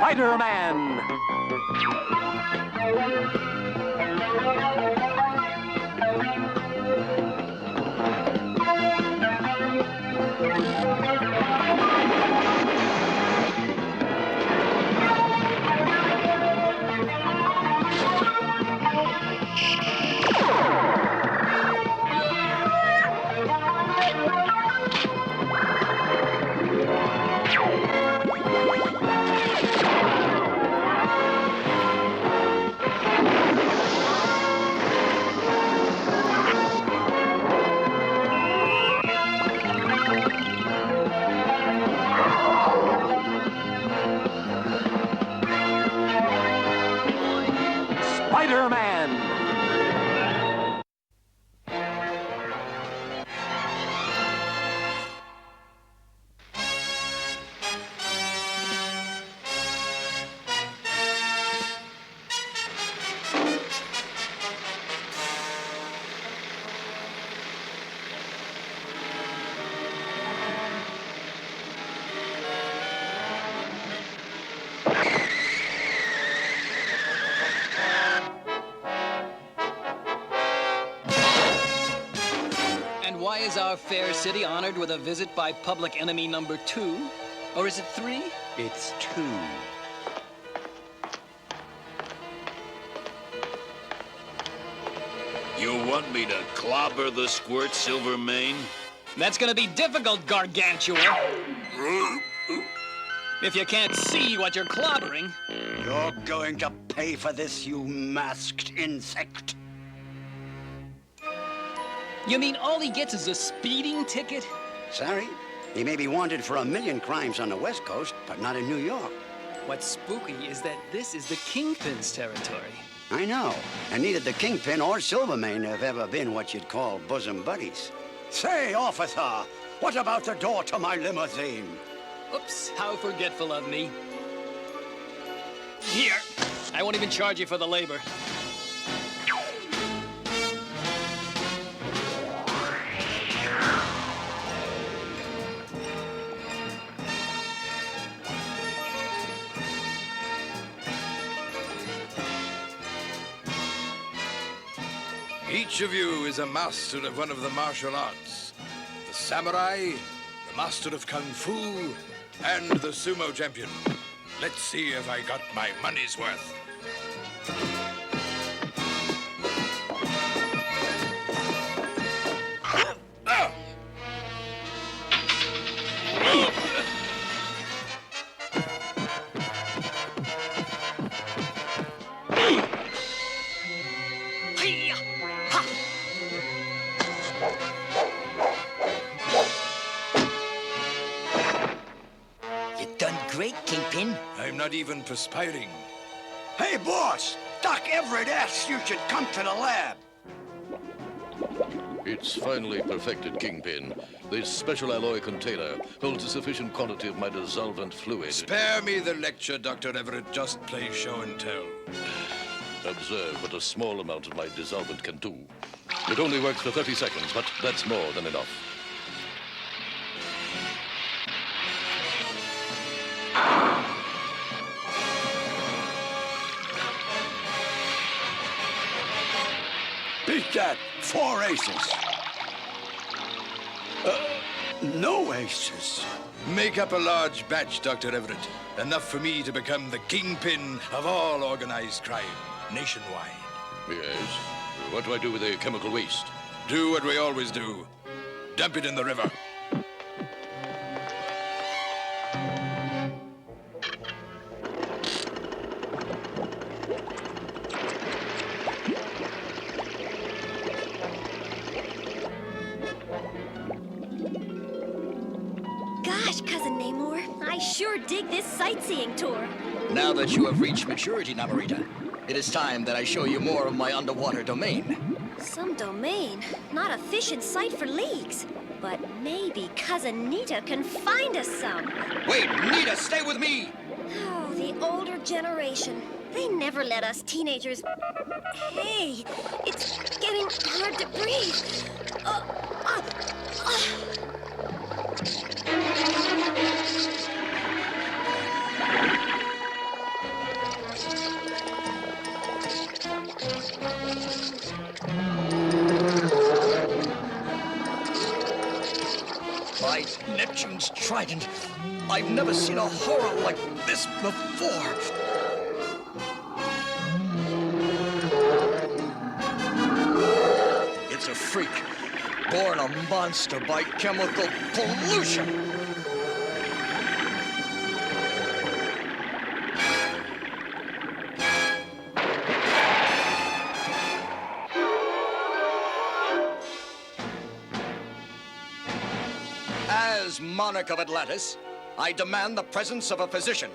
Spider-Man. Spider-Man. Why is our fair city honored with a visit by public enemy number 2? Or is it 3? It's 2. You want me to clobber the squirt, Silvermane? That's gonna be difficult, Gargantua. If you can't see what you're clobbering. You're going to pay for this, you masked insect. You mean all he gets is a speeding ticket? Sorry, he may be wanted for 1,000,000 crimes on the West Coast, but not in New York. What's spooky is that this is the Kingpin's territory. I know, and neither the Kingpin or Silvermane have ever been what you'd call bosom buddies. Say, officer, what about the door to my limousine? Oops, how forgetful of me. Here, I won't even charge you for the labor. Each of you is a master of one of the martial arts. The samurai, the master of kung fu, and the sumo champion. Let's see if I got my money's worth. Great, Kingpin. I'm not even perspiring. Hey, boss! Doc Everett asks you should come to the lab. It's finally perfected, Kingpin. This special alloy container holds a sufficient quantity of my dissolvent fluid. Spare me the lecture, Dr. Everett. Just play show and tell. Observe what a small amount of my dissolvent can do. It only works for 30 seconds, but that's more than enough. Beat that. 4 aces. No aces. Make up a large batch, Dr. Everett. Enough for me to become the kingpin of all organized crime, nationwide. Yes? What do I do with the chemical waste? Do what we always do. Dump it in the river. Gosh, Cousin Namor, I sure dig this sightseeing tour. Now that you have reached maturity, Namorita, it is time that I show you more of my underwater domain. Some domain, not a fish in sight for leagues. But maybe Cousin Nita can find us some. Wait, Nita, stay with me! Oh, the older generation. They never let us teenagers... Hey, it's getting hard to breathe. By Neptune's trident, I've never seen a horror like this before. It's a freak, born a monster by chemical pollution. As monarch of Atlantis, I demand the presence of a physician.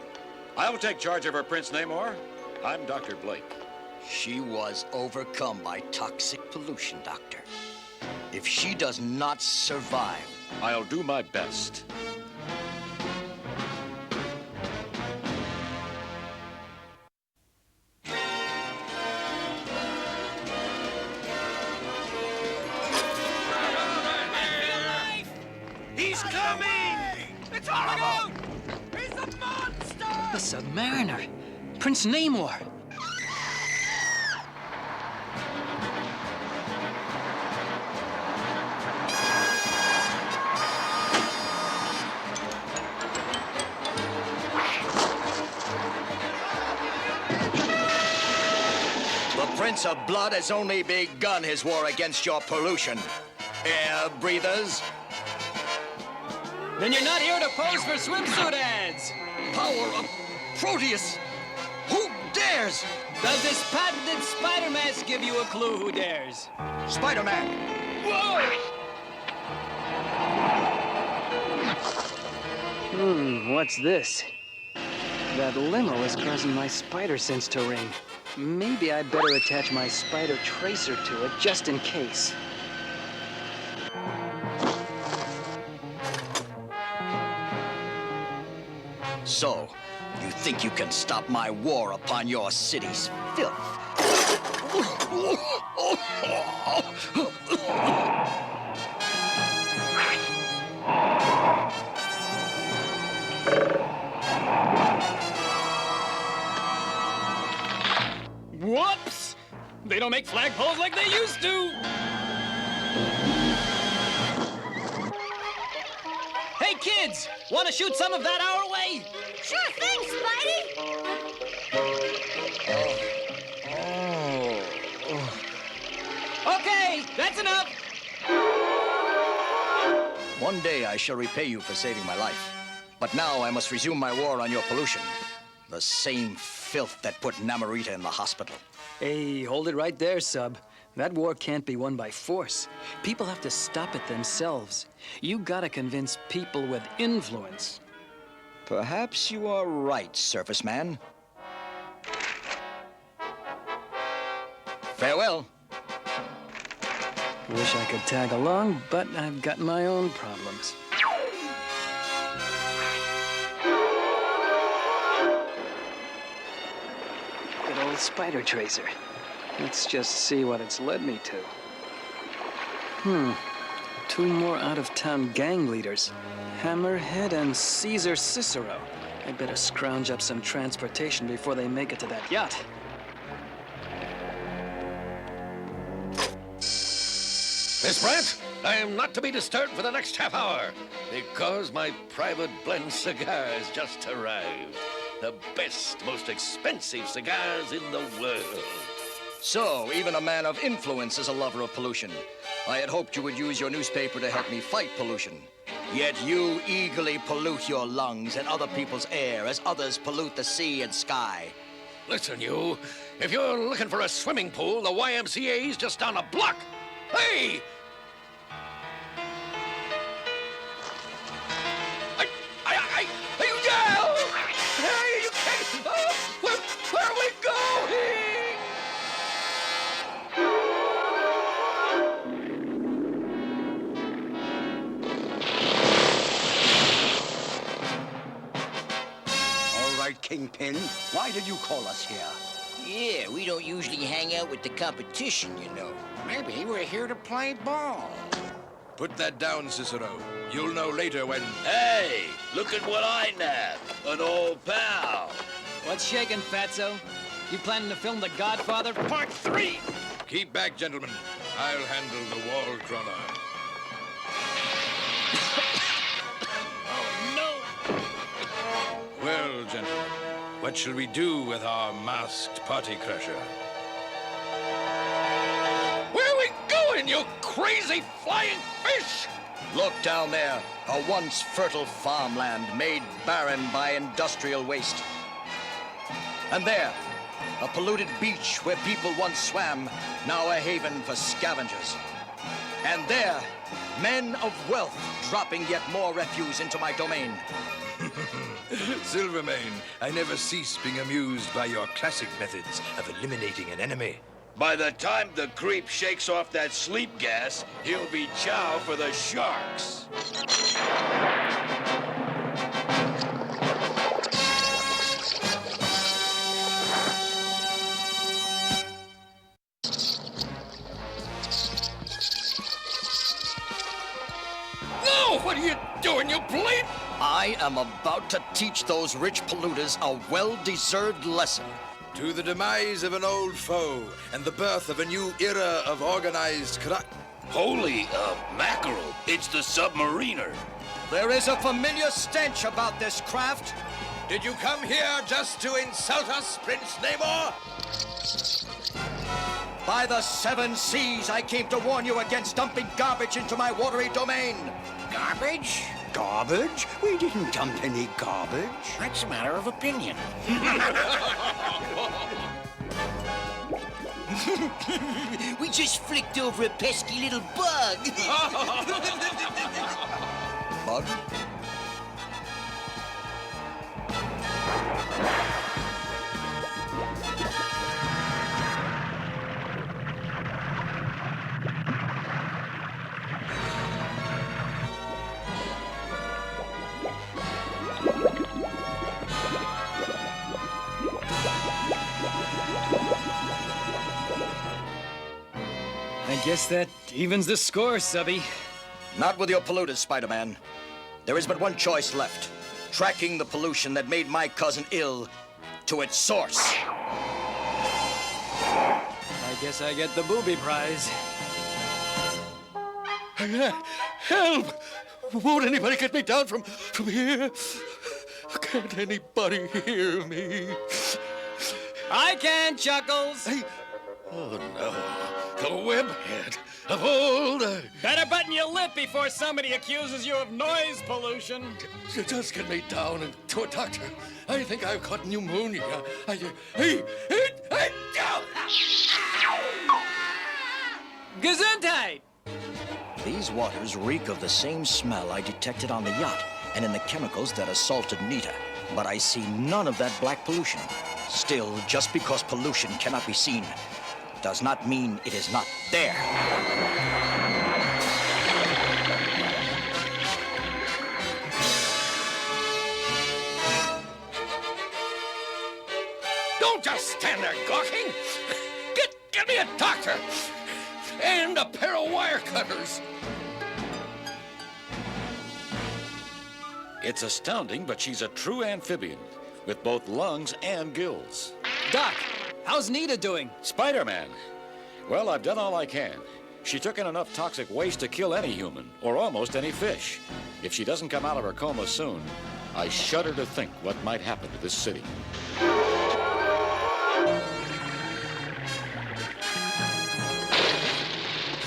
I'll take charge of her, Prince Namor. I'm Dr. Blake. She was overcome by toxic pollution, Doctor. If she does not survive, I'll do my best. He's coming! It's horrible! He's a monster! The Submariner! Prince Namor! the Prince of Blood has only begun his war against your pollution. Air breathers, Then you're not here to pose for swimsuit ads! power of Proteus! Who dares? Does this patented spider mask give you a clue who dares? Spider-Man! Whoa! What's this? That limo is causing my spider sense to ring. Maybe I better attach my spider tracer to it just in case. So, you think you can stop my war upon your city's filth? Whoops! They don't make flagpoles like they used to! Hey, kids! Want to shoot some of that our way? Sure thing, Spidey! Okay, that's enough! One day I shall repay you for saving my life. But now I must resume my war on your pollution. The same filth that put Namorita in the hospital. Hey, hold it right there, Sub. That war can't be won by force. People have to stop it themselves. You gotta convince people with influence. Perhaps you are right, Surface Man. Farewell. Wish I could tag along, but I've got my own problems. Good old spider tracer. Let's just see what it's led me to. Two more out-of-town gang leaders. Hammerhead and Caesar Cicero. I better scrounge up some transportation before they make it to that yacht. Miss Brant, I am not to be disturbed for the next half hour because my private blend cigar has just arrived. The best, most expensive cigars in the world. So, even a man of influence is a lover of pollution. I had hoped you would use your newspaper to help me fight pollution. Yet you eagerly pollute your lungs and other people's air as others pollute the sea and sky. Listen, you. If you're looking for a swimming pool, the YMCA's just down a block. Hey! Hey, you down! Hey, you can't... where are we going? All right, Kingpin, why did you call us here? Yeah, we don't usually hang out with the competition, you know. Maybe we're here to play ball. Put that down, Cicero. You'll know later when... Hey, look at what I nabbed. An old pal. What's shaking, Fatso? You planning to film The Godfather Part 3? Keep back, gentlemen. I'll handle the wall crawler. gentlemen. What shall we do with our masked party crasher? Where are we going, you crazy flying fish? Look down there, a once fertile farmland made barren by industrial waste. And there, a polluted beach where people once swam, now a haven for scavengers. And there, men of wealth dropping yet more refuse into my domain. Silvermane, I never cease being amused by your classic methods of eliminating an enemy. By the time the creep shakes off that sleep gas, he'll be chow for the sharks. No, what are you doing, you bleep? I am about to teach those rich polluters a well-deserved lesson. To the demise of an old foe and the birth of a new era of organized crime. Holy mackerel, it's the submariner. There is a familiar stench about this craft. Did you come here just to insult us, Prince Namor? By the 7 seas, I came to warn you against dumping garbage into my watery domain. Garbage? Garbage? We didn't dump any garbage. That's a matter of opinion. We just flicked over a pesky little bug. Bug? I guess that evens the score, Subby. Not with your polluters, Spider-Man. There is but one choice left. Tracking the pollution that made my cousin ill to its source. I guess I get the booby prize. Help! Won't anybody get me down from here? Can't anybody hear me? I can, Chuckles. Oh, no. The webhead of old. Better button your lip before somebody accuses you of noise pollution. Just get me down and to a doctor. I think I've caught pneumonia. Gesundheit! These waters reek of the same smell I detected on the yacht and in the chemicals that assaulted Nita. But I see none of that black pollution. Still, just because pollution cannot be seen does not mean it is not there. Don't just stand there gawking. Get me a doctor and a pair of wire cutters. It's astounding, but she's a true amphibian, with both lungs and gills. Doc, how's Nita doing? Spider-Man. Well, I've done all I can. She took in enough toxic waste to kill any human, or almost any fish. If she doesn't come out of her coma soon, I shudder to think what might happen to this city.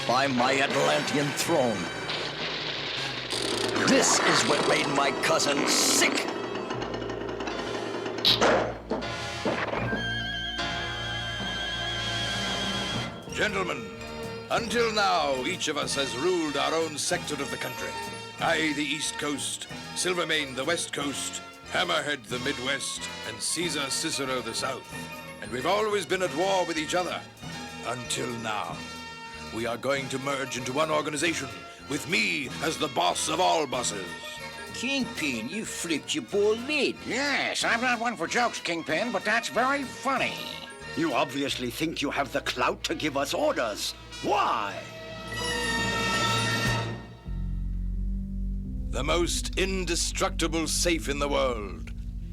By my Atlantean throne. This is what made my cousin sick. Gentlemen, until now, each of us has ruled our own sector of the country. I, the East Coast, Silvermane, the West Coast, Hammerhead, the Midwest, and Caesar Cicero, the South. And we've always been at war with each other. Until now. We are going to merge into one organization, with me as the boss of all bosses. Kingpin, you flipped your bald lid. Yes, I'm not one for jokes, Kingpin, but that's very funny. You obviously think you have the clout to give us orders. Why? The most indestructible safe in the world.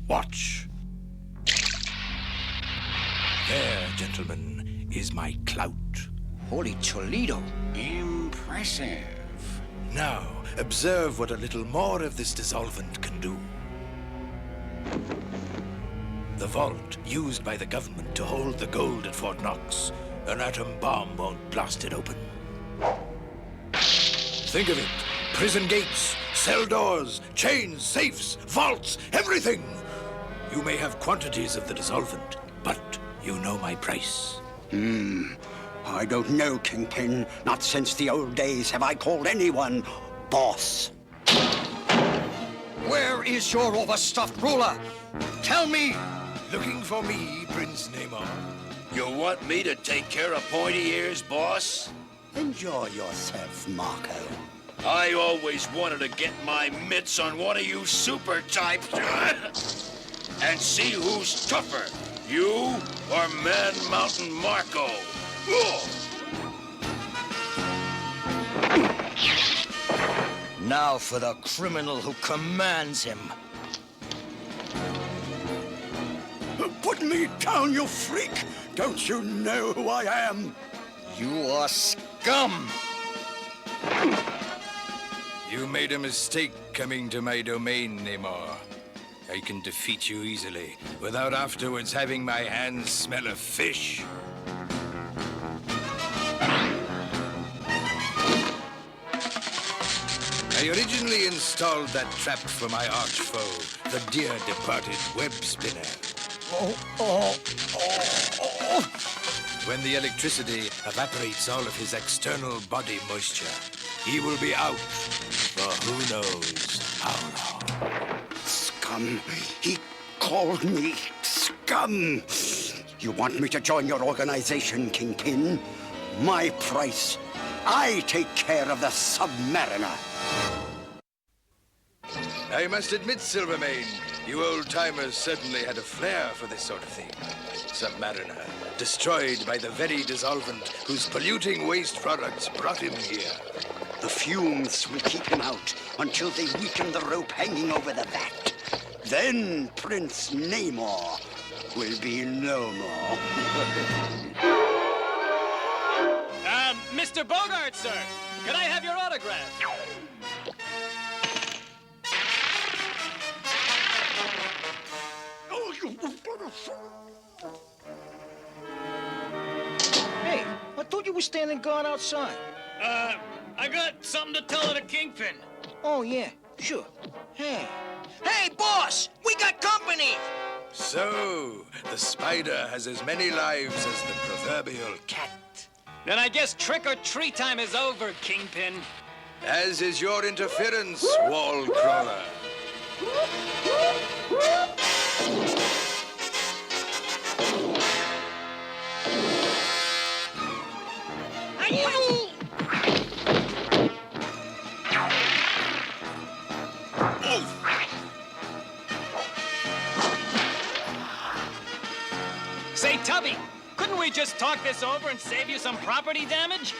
Watch. There, gentlemen, is my clout. Holy Toledo. Impressive. Now, observe what a little more of this dissolvent can do. The vault used by the government to hold the gold at Fort Knox. An atom bomb won't blast it open. Think of it. Prison gates, cell doors, chains, safes, vaults, everything. You may have quantities of the dissolvent, but you know my price. I don't know, Kingpin. Not since the old days have I called anyone boss. Where is your overstuffed ruler? Tell me! Looking for me, Prince Namor. You want me to take care of pointy ears, boss? Enjoy yourself, Marko. I always wanted to get my mitts on one of you super types and see who's tougher, you or Man Mountain Marko. Now for the criminal who commands him. Put me down, you freak! Don't you know who I am? You are scum! You made a mistake coming to my domain, Namor. I can defeat you easily, without afterwards having my hands smell of fish. I originally installed that trap for my arch foe, the dear-departed web spinner. When the electricity evaporates all of his external body moisture, he will be out for who knows how long. Scum. He called me scum. You want me to join your organization, Kingpin? My price. I take care of the Submariner. I must admit, Silvermane, you old-timers certainly had a flair for this sort of thing. Submariner, destroyed by the very dissolvent whose polluting waste products brought him here. The fumes will keep him out until they weaken the rope hanging over the vat. Then Prince Namor will be no more. Mr. Bogart, sir! Could I have your autograph? Hey, I thought you were standing guard outside. I got something to tell the Kingpin. Oh, yeah, sure. Hey, boss! We got company! So, the spider has as many lives as the proverbial cat. Then I guess trick-or-treat time is over, Kingpin. As is your interference, wall crawler. Say, Tubby, couldn't we just talk this over and save you some property damage?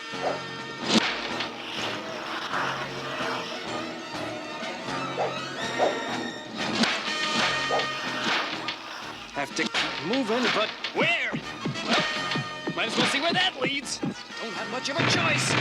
Have to keep moving, but where? Well, might as well see where that leads. Don't have much of a choice.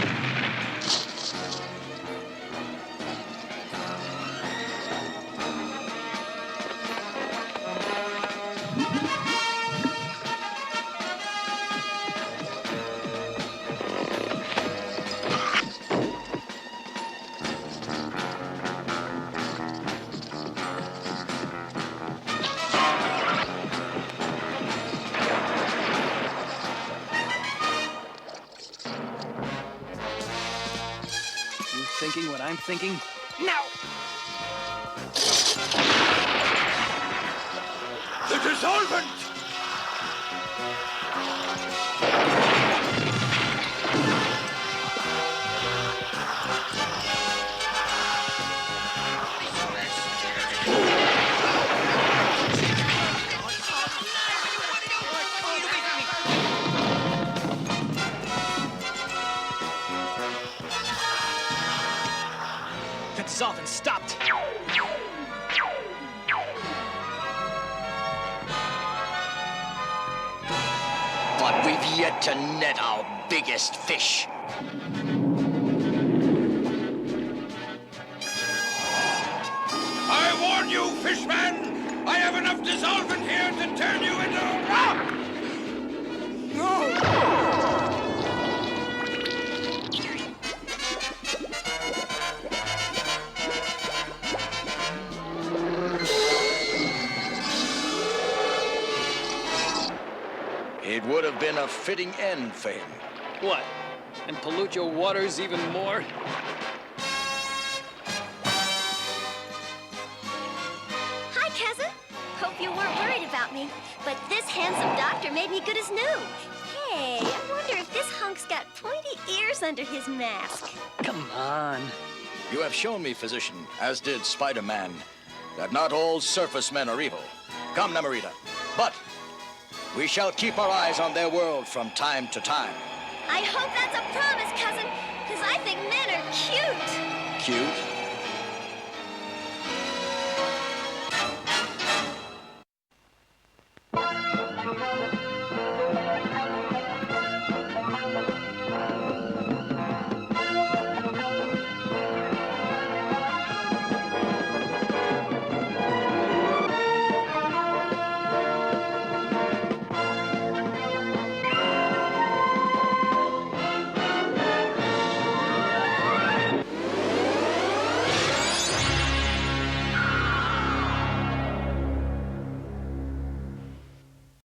Thinking what I'm thinking? Now! The dissolvent! The dissolvent stopped. But we've yet to net our biggest fish. I warn you, fishman! I have enough dissolvent here to turn you into rock! It would have been a fitting end for him. What? And pollute your waters even more? Hi, cousin. Hope you weren't worried about me, but this handsome doctor made me good as new. Hey, I wonder if this hunk's got pointy ears under his mask. Come on. You have shown me, physician, as did Spider-Man, that not all surface men are evil. Come, Namorita. But we shall keep our eyes on their world from time to time. I hope that's a promise, cousin, because I think men are cute. Cute?